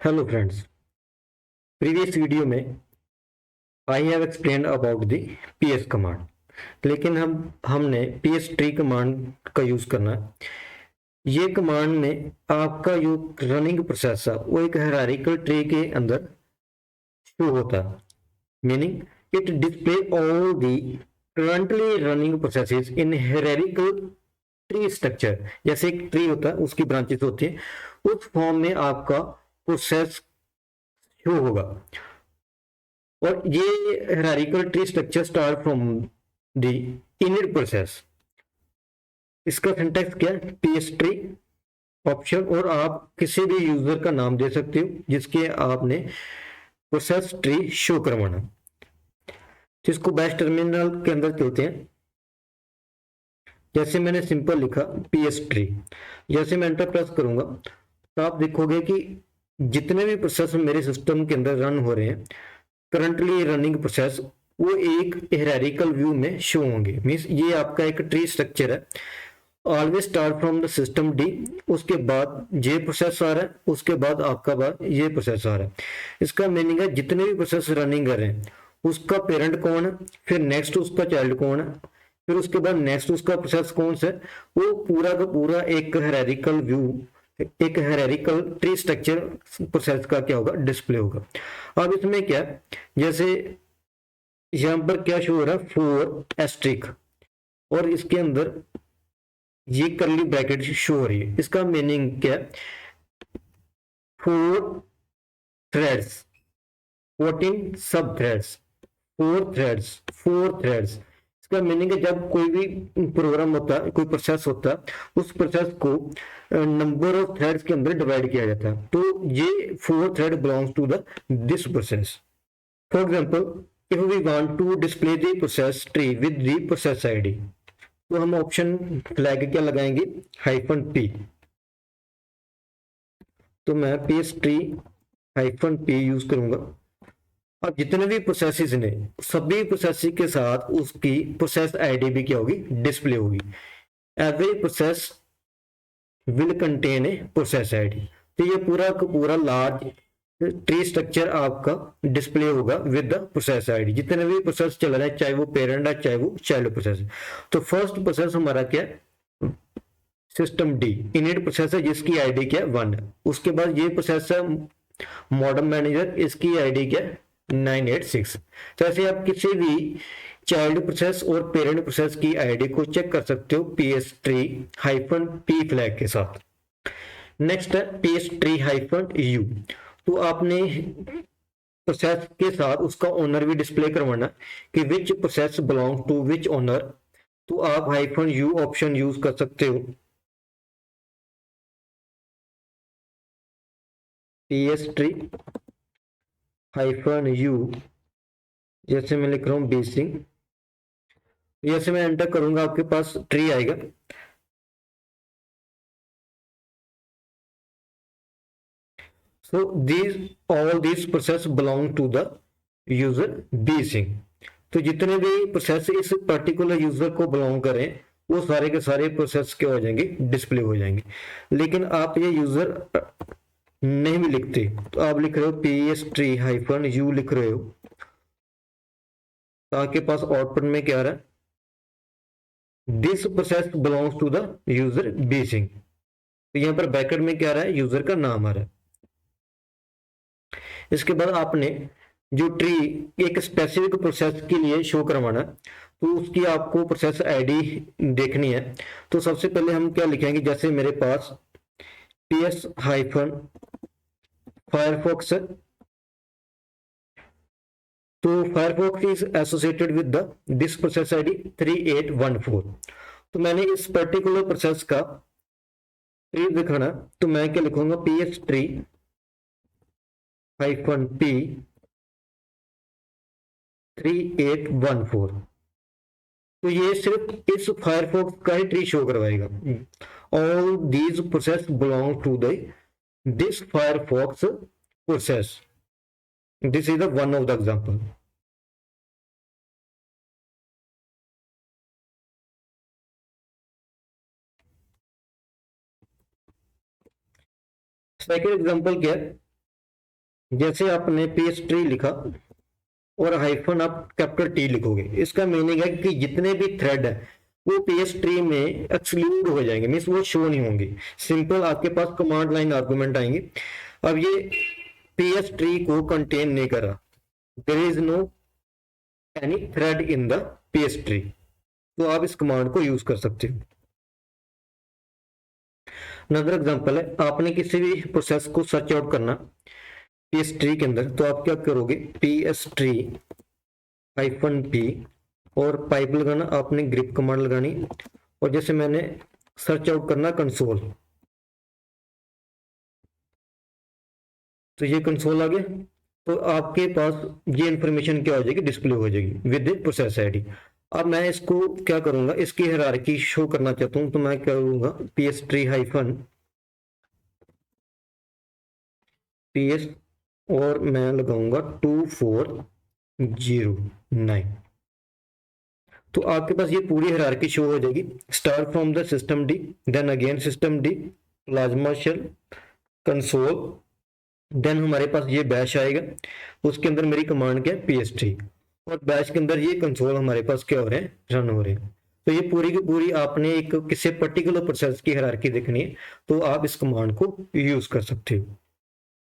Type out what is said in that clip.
Hello friends, previous video में I have explain about the PS command. लेकिन हमने PS tree command का use करना है। ये कमांड में आपका जो रनिंग प्रोसेस है वो एक हायरार्किकल ट्री के अंदर शो होता है, meaning it display all the currently running processes in hierarchical tree structure. जैसे एक ट्री होता है, उसकी ब्रांचेस होती है, उस फॉर्म में आपका प्रोसेस शो होगा। और ये hierarchical tree structure start from the init process. इसका सिंटैक्स क्या है? पीएस ट्री ऑप्शन, और आप किसी भी यूजर का नाम दे सकते हो जिसके आपने प्रोसेस ट्री शो करवाना। जिसको बैश टर्मिनल के अंदर चलते हैं। जैसे मैंने सिंपल लिखा पीएस ट्री, जैसे मैं एंटर प्रेस करूंगा तो आप देखोगे कि जितने भी प्रोसेस मेरे सिस्टम के अंदर रन हो रहे हैं, करंटली रनिंग प्रोसेस, वो एक हायरार्किकल व्यू में शो होंगे। मींस ये आपका एक ट्री स्ट्रक्चर है। Always start from the system D, उसके बाद जे प्रोसेस आ रहा है, उसके बाद आपका बाद ये प्रोसेस आ रहा है। इसका मीनिंग है जितने भी प्रोसेस रनिंग कर रहे हैं उसका पेरेंट कौन है, फिर नेक्स्ट उसका चाइल्ड कौन है, फिर उसके बाद नेक्स्ट उसका प्रोसेस कौन सा है, वो पूरा का पूरा एक हायरार्किकल व्यू, एक हायरार्किकल ट्री स्ट्रक्चर प्रोसेस का क्या होगा, डिस्प्ले होगा। अब इसमें क्या, जैसे यहां पर क्या शो हो रहा है, 4 एस्ट्रिक, और इसके अंदर ये करली ब्रैकेट शो हो रही है। इसका मीनिंग क्या है? 4 थ्रेड्स, 14 सब थ्रेड्स, 4 थ्रेड्स। इसका मीनिंग है जब कोई भी प्रोग्राम होता है, कोई प्रोसेस होता है, उस प्रोसेस को नंबर ऑफ थ्रेड्स के अंदर डिवाइड किया जाता है। तो ये 4 thread belongs to the this process. For example, if we want to display the process tree with the process id, तो हम ऑप्शन फ्लैग क्या लगाएंगे, -p। तो मैं PS ट्री -p यूज करूंगा। अब जितने भी प्रोसेसेस ने, सभी प्रोसेस के साथ उसकी प्रोसेस आईडी भी क्या होगी, डिस्प्ले होगी। Every process will contain a process ID. तो ये पूरा का पूरा लार्ज ट्री स्ट्रक्चर आपका डिस्प्ले होगा विद द प्रोसेस आईडी। जितने भी प्रोसेस चल रहे हैं, चाहे वो पेरेंट है चाहे वो चाइल्ड प्रोसेस है। तो फर्स्ट प्रोसेस हमारा क्या है, सिस्टम डी इनिट प्रोसेस है, जिसकी आईडी क्या है, 1 है। उसके बाद ये प्रोसेस है मॉडर्न मैनेजर, इसकी आईडी क्या है, 986। तो ऐसे आप किसी भी चाइल्ड प्रोसेस और पेरेंट प्रोसेस की आईडी को चेक कर सकते हो PS ट्री -p फ्लैग के साथ। नेक्स्ट है PS ट्री -u। तो आपने प्रोसेस के साथ उसका ओनर भी डिस्प्ले करवाना कि which process belong to which owner. तो आप -u ऑप्शन यूज कर सकते हो। PS ट्री -u, जैसे मैं लिख रहा हूं बेसिंग, जैसे मैं एंटर करूंगा आपके पास ट्री आएगा। So these all these process belong to the user basin. तो जितने भी प्रोसेस इस पर्टिकुलर यूजर को बिलोंग करें, वो सारे के सारे प्रोसेस क्या हो जाएंगे, डिस्प्ले हो जाएंगे। लेकिन आप ये यूजर नहीं भी लिखते, तो आप लिख रहे हो PS ट्री -u लिख रहे हो, तो आपके पास आउटपुट में क्या आ रहा है, this process belongs to the user basing. तो यहाँ पर ब्रैकेट में क्या आ रहा है, यूजर का नाम आ रहा है। इसके बाद आपने जो ट्री एक स्पेसिफिक प्रोसेस के लिए शो करवाना, तो उसकी आपको प्रोसेस आईडी देखनी है। तो सबसे पहले हम क्या लिखेंगे, जैसे मेरे पास PS फायरफॉक्स है, तो Firefox is associated with the this process ID 3814। तो मैंने इस पर्टिकुलर प्रोसेस का ट्री दिखाना, तो मैं क्या लिखूंगा, PS ट्री -p 3814। तो ये सिर्फ इस फायरफॉक्स का ही ट्री शो करवाएगा। All these process belong to the this Firefox process. This is the one of the example. Second example क्या है, जैसे आपने PS3 लिखा और हाइफन आप कैपिटल टी लिखोगे, इसका मीनिंग है कि जितने भी थ्रेड है वो PS3 में एक्सक्लूड हो जाएंगे, मीन्स वो शो नहीं होंगे। सिंपल आपके पास कमांड लाइन आर्गुमेंट आएंगे। अब ये PS3 को कंटेन नहीं कर रहा, there is no any thread in the PS3, तो आप इस कमांड को यूज कर सकते हो। अनदर एग्जांपल है, आपने किसी भी प्रोसेस को सर्च आउट करना PS3 के अंदर, तो आप क्या करोगे, PS3-P और पाइप लगाना, आपने ग्रिप कमांड लगानी, और जैसे मैंने सर्च आउट करना कंसोल, तो ये कंसोल आ गया। तो आपके पास ये इंफॉर्मेशन क्या हो जाएगी, डिस्प्ले हो जाएगी विद प्रोसेस आईडी। अब मैं इसको क्या करूंगा, इसकी हायरार्की शो करना चाहता हूं, तो मैं क्या करूंगा, PS और मैं लगाऊंगा 2409। तो आपके पास ये पूरी हायरार्की शो हो जाएगी, start from the system D, then again system D, plasma shell, console, then हमारे पास ये बैश आएगा, उसके अंदर मेरी कमांड क्या है, PS3, और बैश के अंदर ये कंसोल हमारे पास क्या हो रहे हैं, रन हो रहे हैं। तो ये पूरी की पूरी आपने एक किसी पर्टिकुलर प्रोसेस की हायरार्की देखनी है, तो आप इस कमांड को यूज कर सकते हो।